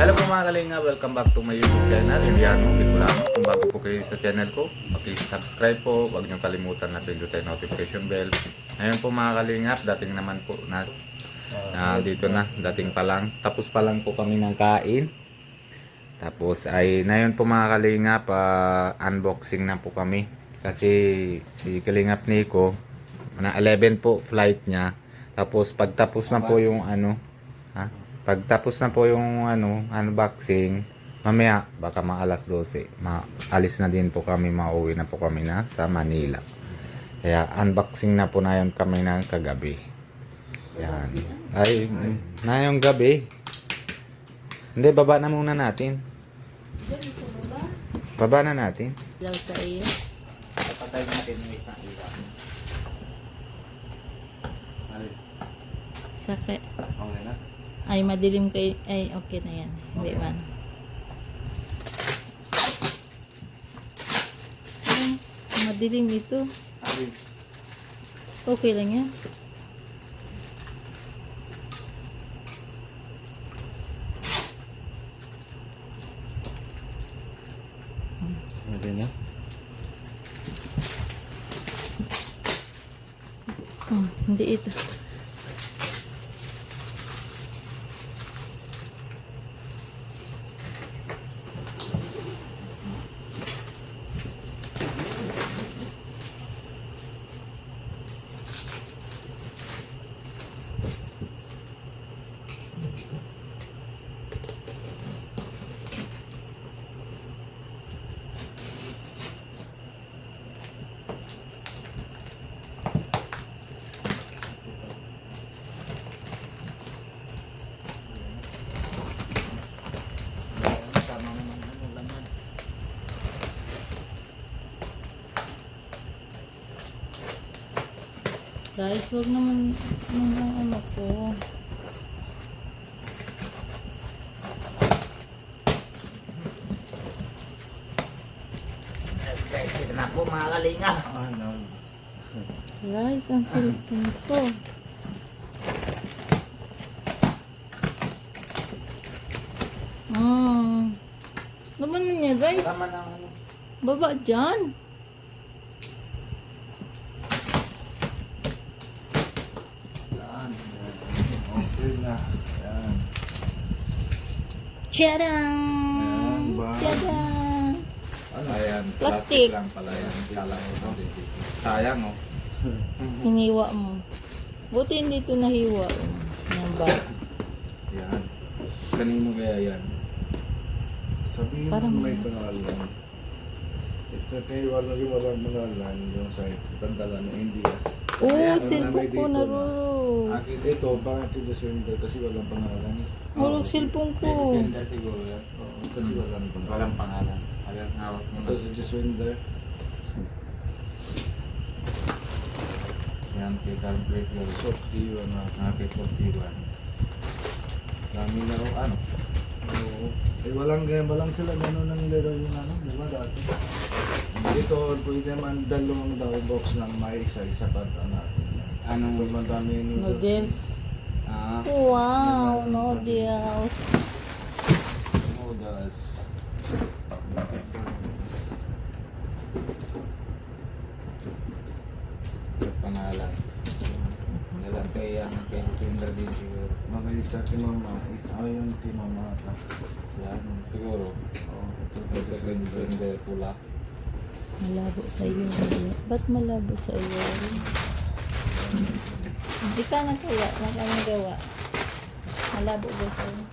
Hello po mga kalinga, welcome back to my YouTube channel, Indiano Bicolano. Kung bago po kayo sa channel ko, subscribe po, huwag niyong kalimutan na pindutin notification bell. Ngayon po mga kalingap, dating naman po na dito na, dating pa lang, tapos pa lang po kami ng kain. Tapos ay ngayon po mga kalingap, unboxing na po kami. Kasi si Kalingap Nico, na 11 po flight niya. Tapos pagtapos na po yung pagtapos na po yung unboxing, mamaya baka mga alas 12, maalis na din po kami, mauwi na po kami na sa Manila. Kaya unboxing na po na yun kami ng kagabi. Yan. Ay, na yung gabi. Hindi, baba na muna natin. Baba na natin. Ilaw sa iyo. Patay natin yung isang ilaw. Sakit. Okay na? Ay, madilim kayo. Ay, okay na yan. Hindi Okay. man. Ay, madilim ito. Okay lang yan. Okay na? Hindi ito. Guys, huwag naman ng ano ko. Excited na po mga kalinga. Guys, ang cellphone ko. Laman mo niya, guys. Tama na Baba dyan. Okay na. Yan. Tiyadang! Ayan, ba? Tiyadang! Ayan, Plastic. lang pala yan. Sayang oh. Hiniwa mo. Buti hindi ito nahiwa. Yan ba? Yan. Kanino kaya yan? Sabihin mo Parang- may pangalan. Ito kayo walang pangalan yung sa Tandala na India. Oo, Ayan, cellphone may ko dito na na. ro. Akin ito, bakit ito swindle? Kasi walang pangalan. Walang cellphone ko. Sender siguro yan. Oo, kasi walang pangalan. Walang pangalan. Ayan, hawak mo Ito na. si Jaswinder. Yan, kay Calvert Girl. Sok Diwa na. Kay 41. Dami na ro ano. Oo. Eh walang sila gano'n ng laro yung ano, di ba dati? Dito, pwede man dalawang daw box ng may isa-isa pa natin. Anong Pag madami yung Noodles. Ah, Wow, noodles. noodles. Yung pangalan. Alam kay yan, kay Sender din siguro. mga isa kay mama, isa yun kay mama ata. Yan, siguro. Oo, ito Ito kay Sender pula. Malabo sa iyo. Ba't malabo sa iyo? Hindi ka nagawa. Nakanagawa. Malabo ba sa iyo?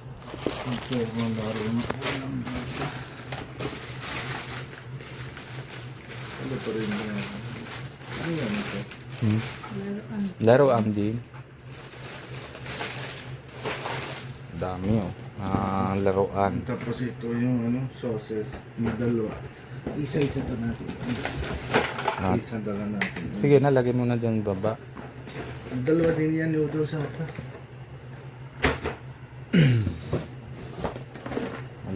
ito, mga laro yung ano pa rin yan? Ano yan ito? Laruan. Laruan din. Dami oh. Laruan. Tapos ito yung ano, sauces, yung dalawa. Isa-isa pa natin. Isa dala natin. Sige na, lagay mo na dyan baba. Ang dalawa din yan, noodles ata.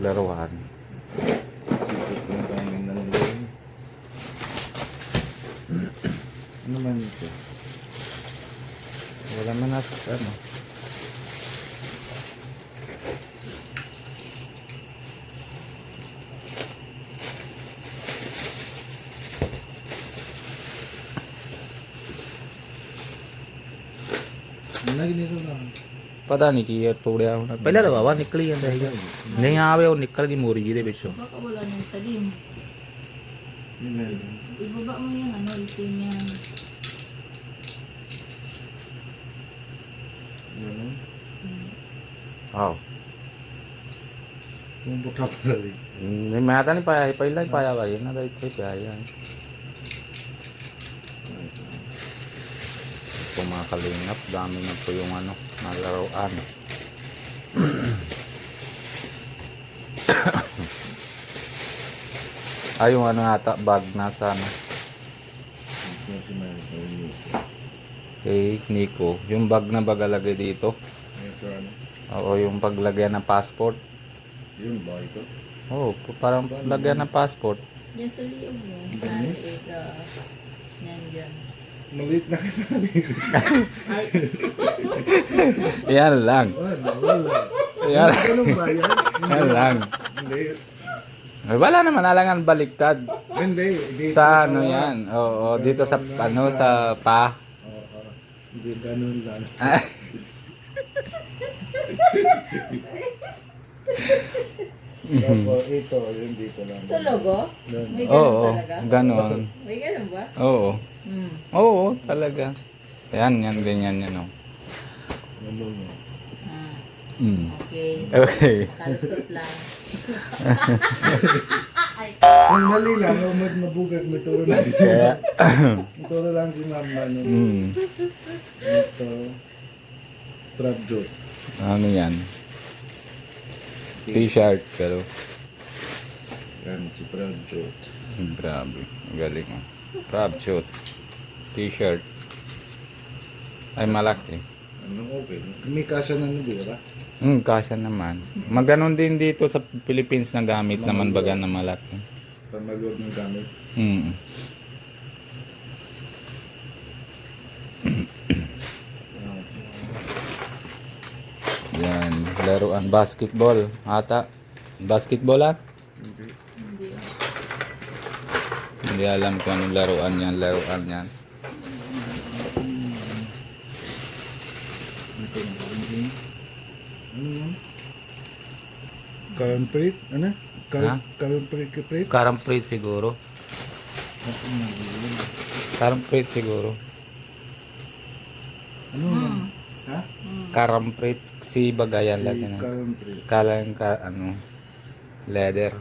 Laruan. Sikot yung kainin ng lalo. Ano man ito? Wala man na ano. लगी नहीं तो ना ਪਤਾ ਨਹੀਂ ਕੀ ਹੈ ਤੋੜਿਆ ਹੁਣ ਪਹਿਲਾਂ ਤਾਂ ਵਾਵਾ ਨਿਕਲ ਜਾਂਦਾ ਸੀਗਾ ਨਹੀਂ ਆਵੇ ਉਹ ਨਿਕਲ ਗਈ ਮੋਰੀ ਜਿਹਦੇ ਵਿੱਚੋਂ Baka wala nang talim. ये मैं Ibaba mo yung ano, itim yan. ਆਹੋ तुम पुठा पड़ा दी ਨਹੀਂ ਮੈਂ ਤਾਂ ਨਹੀਂ ਪਾਇਆ ਸੀ ਪਹਿਲਾਂ ਹੀ ਪਾਇਆ ਵਾ ਇਹਨਾਂ ਦਾ ਇੱਥੇ ਹੀ ਪਿਆ ਸੀ kung mga kalingap dami na po yung ano nalaroan ay yung ano ata bag nasa ano इसमें से मैं kay Nico yung bag na bagalagay dito ऐसा ना o yung paglagyan ng passport ये बाई तो oh parang lagyan ng passport Yan sa liog mo. Naliig. Yan dyan. मलित ना kita Ay, yan lang wala yan, ganun ba yan? yan lang Hindi. ay, wala naman alangan baliktad Hindi. Hindi. sa ano yan oo dito sa ano sa pa Hindi ganun lang. Tapos ito, yung dito lang. talaga? Ganun. May ganun oo talaga? ganon May ganun ba? oo Hmm. oo talaga yan ganyan yan oh. Ganun. Ah, Mm. okay. Okay. Kalusot lang. Ang mali lang, umad mabugat, may turo lang. Kaya, May turo lang si mama. No? mm, Ito, trap joke. ano yan? T-shirt, pero Yan, si trap joke. grabe, galing oh. Crab shoot, T-shirt. Ay, malaki. Ano, okay. May kasya na nyo, di ba? Kasya naman. Maganon din dito sa Philippines na gamit naman baga na malaki. Pamaluwag ng gamit. Mm. Yan, laruan basketball. Ata, basketball ah? Hindi. Hindi. Hindi alam kung anong laruan yan. Ito na. Ano yan? Kamprit? Ano? Ha? Kamprit? Karamprit siguro. Karamprit siguro. Ano yan? Ha? Karamprit si bagayan lagi na. Kamprit. Kalang ka ano leather.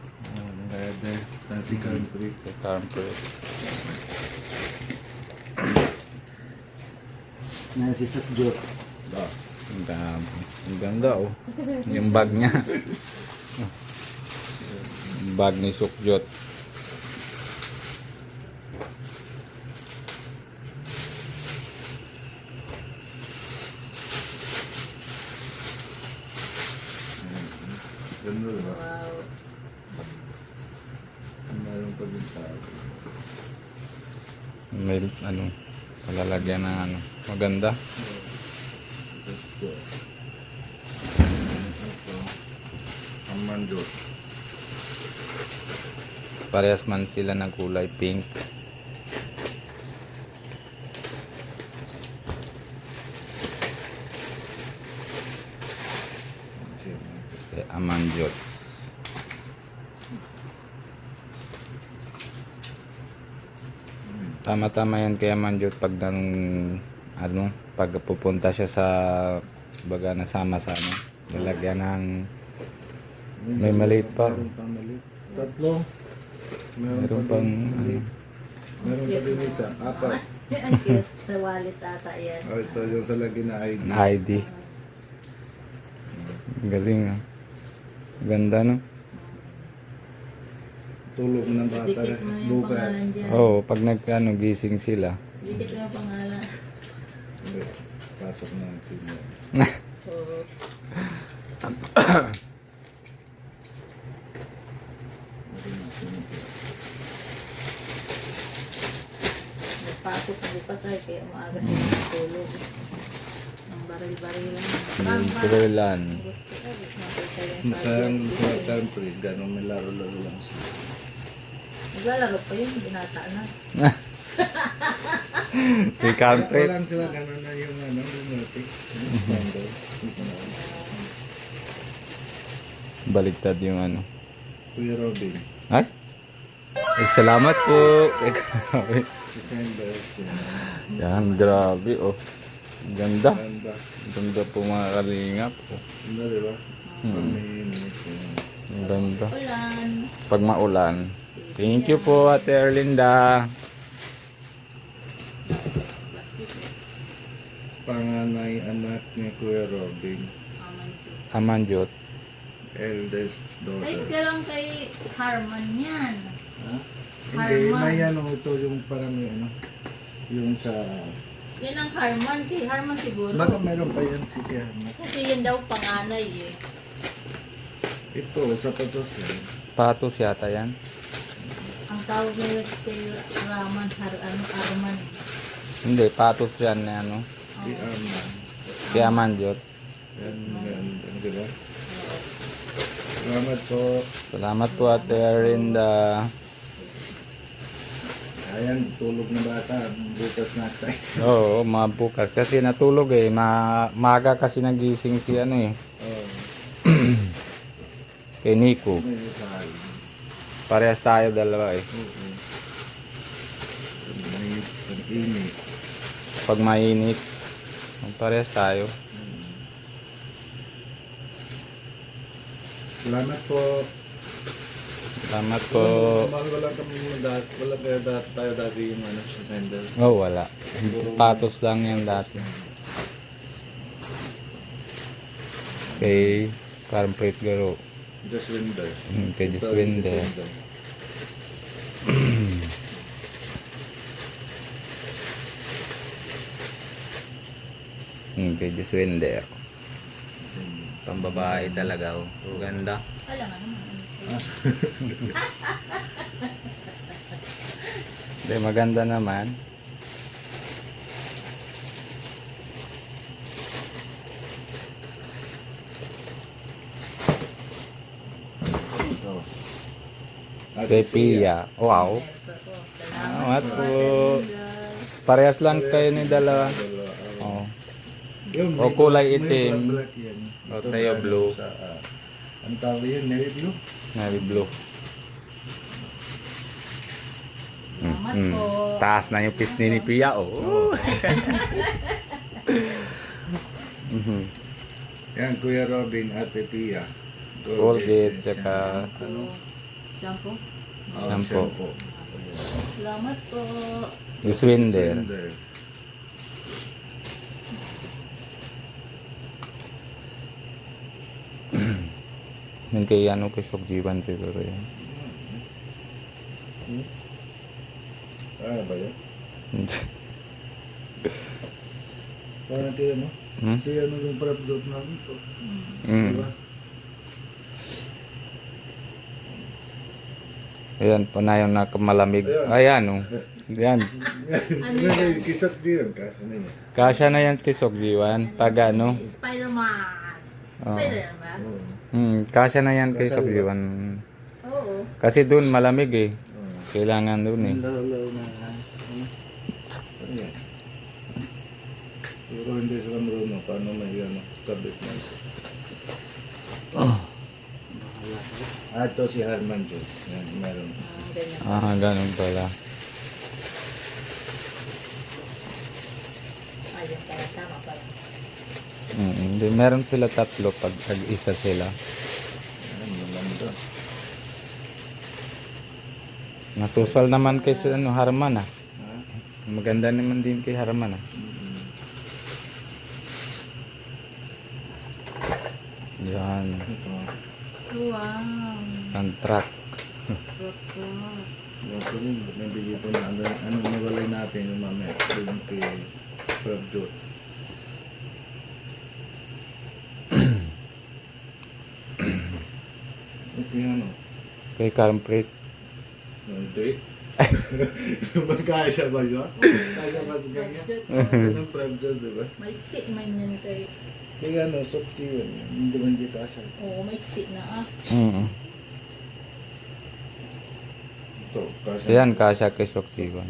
Leather. Tapos si Kamprit. Si Karamprit. Na si Sakjot. Ba? Ang dami. Ang ganda oh. Yung bag niya. Bag ni Sukjot. Ganda ba? Wow. Meron pa din tayo. May ano palalagyan ng ano. Maganda. Sakjot. Ito. Ang manjot. Parehas man sila ng kulay pink. Kaya amanjot. Tama-tama yan kaya manjot pag nang ano, pag pupunta siya sa baga nasama sa ano, lalagyan ng may maliit pa. Meron pang maliit. Tatlo. Meron pang ano, Meron pa din isa. Apat. Ang cute. Sa wallet ata yan. Oh, ito yung sa lagi na ID. ID. Galing ah. Ganda no? Tulog ng bata. Dikit mo yung Bukas. pangalan dyan. Oo, pag nagkano gising sila. Dikit mo yung pangalan. Hindi. Pasok na ang team yan. Oo. Nagpasok na bukas ay kaya maaga siya natulog. Ang baril-baril lang. Bang, bang. Turulan. Gusto ko, nakita yung Masayang target. sa country. Ganun may laro-laro lang siya. Naglalaro pa yun, binata na. I-country. Walang sila gano'n na yung ano, yung natin. Yung standard. Baligtad yung ano. Kuya Robin. Ay? Salamat po. December. Yan, grabe oh. Ganda. Ganda. Ganda po mga kalingap. Ganda, di ba? Pag may init. Ang ganda. Ulan. Pag maulan. Thank you po, Ate Erlinda. Panganay anak ni Kuya Robin. Amanjot. Eldest Ay, daughter. pero kay Harman yan. Ha? Hindi, Harman. may ano ito yung parang may ano. Yung sa... Yan ang Harman. Kay Harman siguro. Baka meron pa yan si Kuya. Kasi yan daw panganay eh. Ito, sapatos yan. Patos yata yan. Ang tawag nila kay Raman, Arman. Hindi, patos yan na ano. Si Arman. Si Amanjot. Yan, di ba? Salamat po. Salamat po, Ate Erlinda. Ayan, tulog na bata. Bukas na excited. Oo, mga bukas. Kasi natulog eh. Maaga kasi nagising si ano eh. Oh, Kay Nico. may sahal. Parehas tayo dalawa eh. Oo. Pag-init. Pag mainit, parehas tayo. Salamat po. Salamat po. Wala kami dati. Wala kaya tayo dati yung ano, sa tender. Oh, wala. Patos lang yan dati. Kay Carmpret Garo. Just window. Kay Juswinder. Kay Juswinder. Pambabae talaga oh. Ganda. Alam nga naman. Hindi, maganda naman. Kay Pia. Wow. Salamat po. Parehas lang kayo ni dalawa. Oh. O, kulay itim. O, tayo blue. Ang tawag yun, navy blue. Navy blue. Salamat po. Taas na yung pisngi ni Pia. Oh. Yan, Kuya Robin, Ate Pia. Colgate, tsaka ano? Shampoo. shampoo. Salamat po. Juswinder. Yung kay ano kay Sogjiwan siguro yun. Ah, ba yun? Parang kayo, no? Hmm? Kasi ano yung parang joke namin to. Diba? Ayan, panayon na malamig. Ayan, oh. Ayan. Ano kisat din, kasi ano yun. Kasya na yan kay Sogjiwan. Pag ano. Spider-Man. Oh. Spider-Man? Kasya na yan kay Sogjiwan. Oo. Kasi dun malamig eh. Kailangan dun eh. Laro-laro na. Ano yan? Pero hindi sila marunong paano may ano, kabit na ito. Ah, ito si Herman Jones. Yan, meron. Ganyan. Ganun pala. Ayun pala, tama pala. Hindi, meron sila tatlo pag isa sila. Yan, maganda. Nasusal naman kay ano, Harman ah. Ha? Maganda naman din kay Harman ah. Yan. Ito. Wow. Ang truck. Ito rin, nabigay po na. Ano, nawalay natin yung mamaya. Yung kay Prab Joe. Okay, ano? Kay Carmpret. Hindi. Magkaya ba yun? Kaya ba sa ganyan? Anong Prab Joe, di ba? Maiksi man yan kay... Kaya ano, soft yun. Hindi man di kasha. Oo, maiksi na ah. Ito, kasha. Yan, kasya kay Sogjiwan.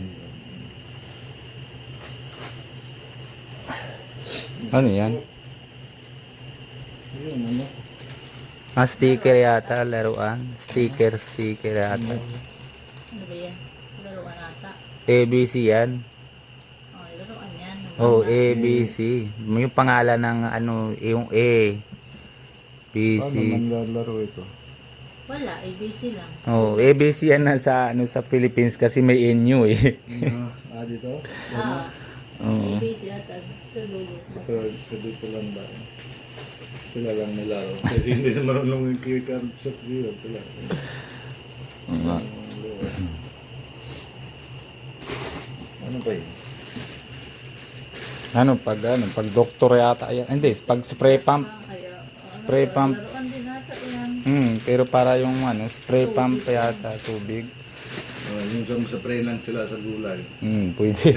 Ano yan? Yun, ano? Ah, sticker yata, laruan. Sticker yata. Ano ba yan? Laruan ata. ABC yan. Oh, laruan yan. Oh, ABC. Yung pangalan ng ano, yung A. B, Paano C. man lalaro ito? Wala, ABC lang. Oh, ABC yan na sa ano sa Philippines kasi may NU eh. Dito? Ah, Oo. ABC ata. Sa dulo. Sa dito lang ba? Sila lang nilaro. Kasi hindi na marunong yung keycard shot yun. Sila. Oo. Ano ba yun? Pag doktor yata yan. Hindi, pag spray pump. Kaya, Spray pump. laruan din ata yan. Pero para yung ano, spray pump yata, tubig. Yung sa spray lang sila sa gulay. Pwede.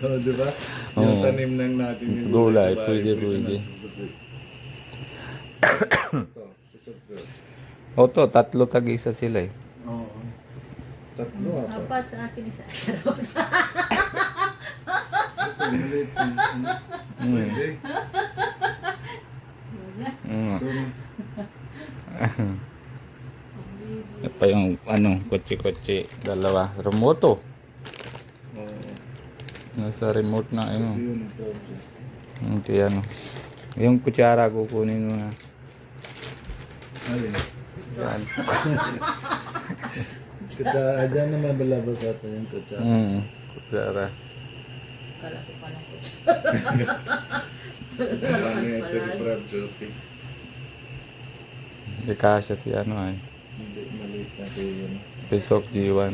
Di ba? Yung Oo. tanim lang natin yung Gulay, sa bahay, pwede. naman sa spray. Ito, sa spray. O to, 3 tag-isa sila eh. Oo. Tatlo ata. Apat sa akin isa. Maliit yung pwede. Ito na. Yan pa yung ano, kotse-kotse, 2. Remote oh. Oo. Nasa remote na ano. Yun ang problem. Okay, ano. Yung kutsara kukunin mo na. Alin? Yan. Kutsara, dyan naman balabas ata yung kutsara. Kutsara. Kala ko pala ko. Marami ito yung problem. Hindi kasya si ano ay. Hindi, maliit na ito yun. Pesok G1.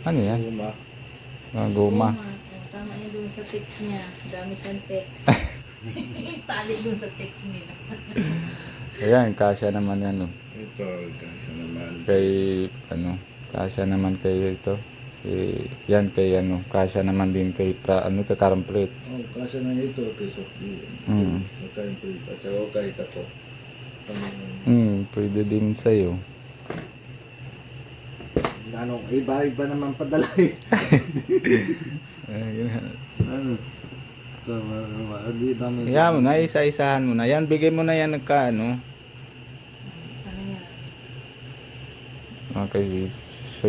Ano yan? Luma. Mga goma. Oh, tama yun dun sa text niya. Dami siyang text. Tali dun sa text nila. Ayan, kasya naman yan oh. Ito, kasi naman. Kay ano, kasya naman kay ito. Yan kay ano, kasya naman din kay ano to, Karamplate. Oh, kasi na ito, kesok Mm. Makain po ito. At saka kahit ako. Pwede din sa'yo. Ano, iba-iba naman padala eh. Ano? Di dami. Kaya mo na, isa-isahan mo na. Yan, bigay mo na yan nagka ano. Ano yan? Okay, so,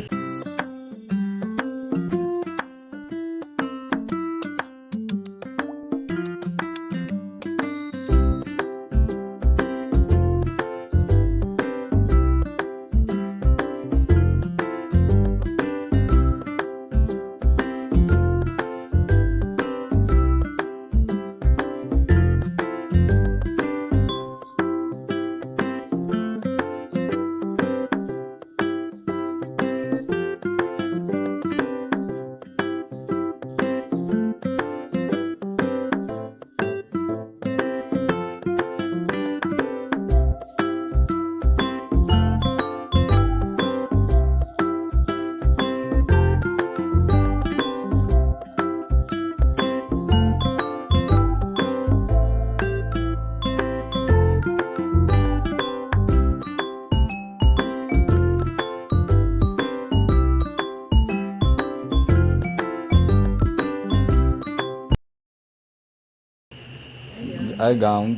ay gown.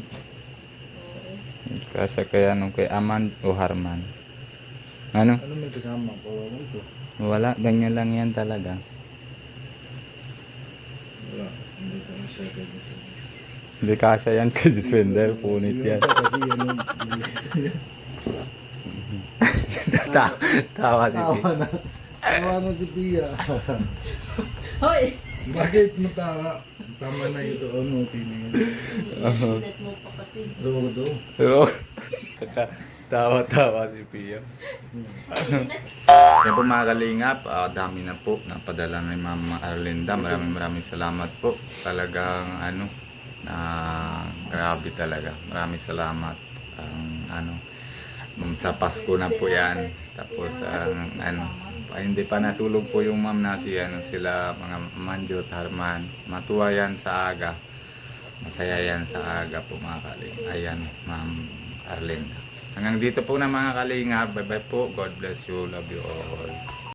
Kasi kay ano, kay Aman o Harman. Ano? Ano may kasama? Kawawa ito. Wala, ganyan lang yan talaga. Wala. Hindi ko na siya kaya siya. Hindi kasya yan kasi swender, punit yan. Kasi yan Tawa si P. Tawa na. Tawa na si Pia. Hoy! Bakit mo tawa? Tama na ito. Ano, tingin. Inet mo pa kasi. Rodo. Pero, tawa-tawa si Pia. Yan po mga kalingap, dami na po napadala ni Ma'am Arlinda. Maraming salamat po. Talagang ano, grabe talaga. Maraming salamat. Sa Pasko na po yan. Tapos hindi pa natulog po yung ma'am na sila mga Manjot, Harman. Matuwa yan sa aga. Masaya yan sa aga po mga kalingap. Ayan, Ma'am Arlinda. Hanggang dito po na mga kalingap. Bye bye po. God bless you. Love you all.